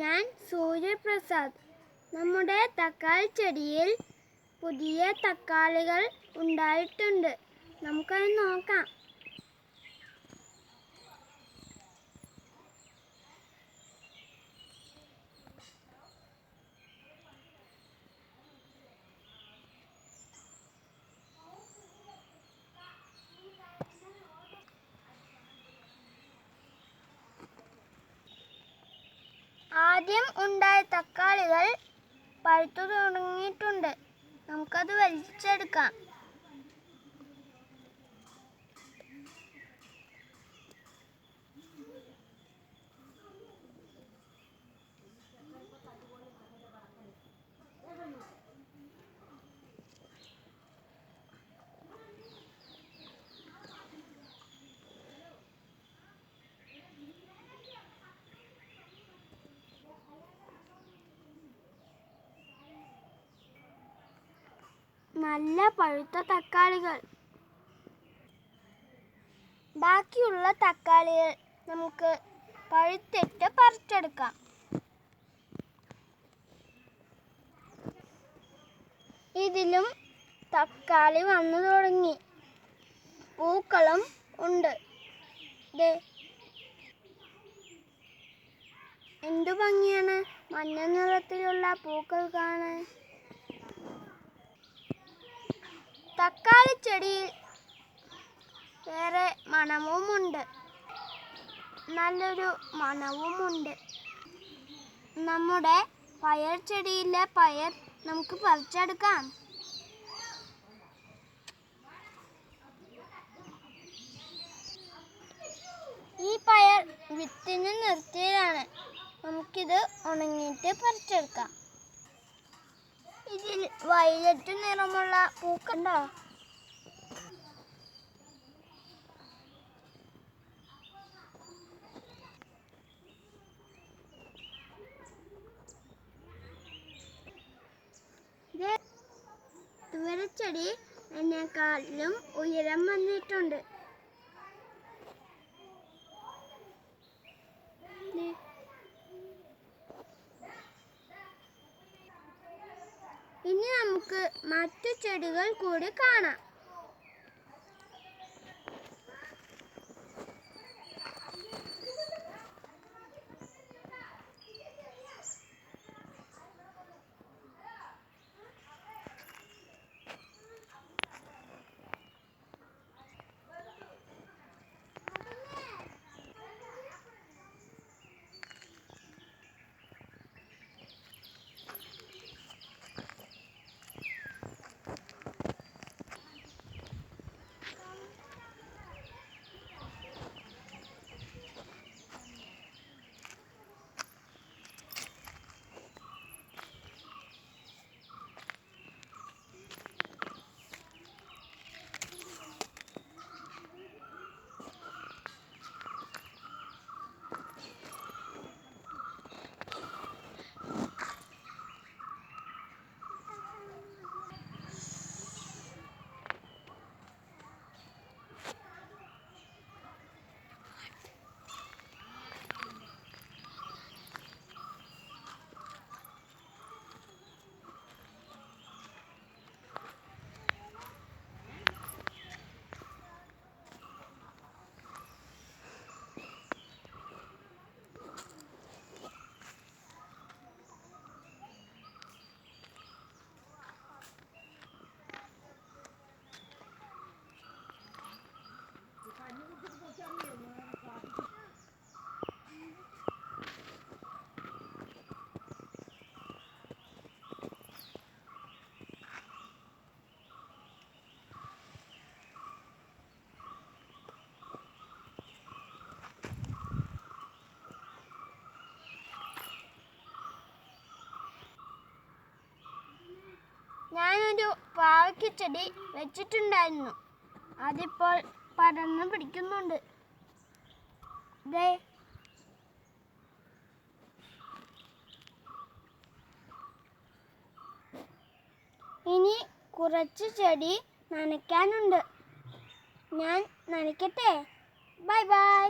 ഞാൻ സൂര്യപ്രസാദ്. നമ്മുടെ തക്കാളി ചെടിയിൽ പുതിയ തക്കാളികൾ ഉണ്ടായിട്ടുണ്ട്. നമുക്കത് നോക്കാം. ആദ്യം ഉണ്ടായ തക്കാളികൾ പഴുത്തു തുടങ്ങിയിട്ടുണ്ട്. നമുക്കത് വലിച്ചെടുക്കാം. നല്ല പഴുത്ത തക്കാളികൾ. ബാക്കിയുള്ള തക്കാളികൾ നമുക്ക് പഴുത്തിട്ട് പറിച്ചെടുക്കാം. ഇതിലും തക്കാളി വന്നു തുടങ്ങി. പൂക്കളും ഉണ്ട്. എന്തു ഭംഗിയാണ് മഞ്ഞ നിറത്തിലുള്ള പൂക്കൾ കാണാൻ. തക്കാളി ചെടിയിൽ വേറെ മണവുമുണ്ട്. നല്ലൊരു മണവുമുണ്ട്. നമ്മുടെ പയർ ചെടിയിലെ പയർ നമുക്ക് പറിച്ചെടുക്കാം. ഈ പയർ വിത്തിന് നിർത്തിയതാണ്. നമുക്കിത് ഉണങ്ങിയിട്ട് പറിച്ചെടുക്കാം. ഇതിൽ വയലറ്റ് നിറമുള്ള പൂക്കണ്ടോ? തുവരച്ചെടി എന്നെക്കാളിലും ഉയരം വന്നിട്ടുണ്ട്. ഇനി നമുക്ക് മറ്റു ചെടികൾ കൂടി കാണാം. ഞാനൊരു പാവയ്ക്കച്ചെടി വെച്ചിട്ടുണ്ടായിരുന്നു. അതിപ്പോൾ പടർന്നു പിടിക്കുന്നുണ്ട്. ഇനി കുറച്ച് ചെടി നനയ്ക്കാനുണ്ട്. ഞാൻ നനയ്ക്കട്ടെ. Bye bye.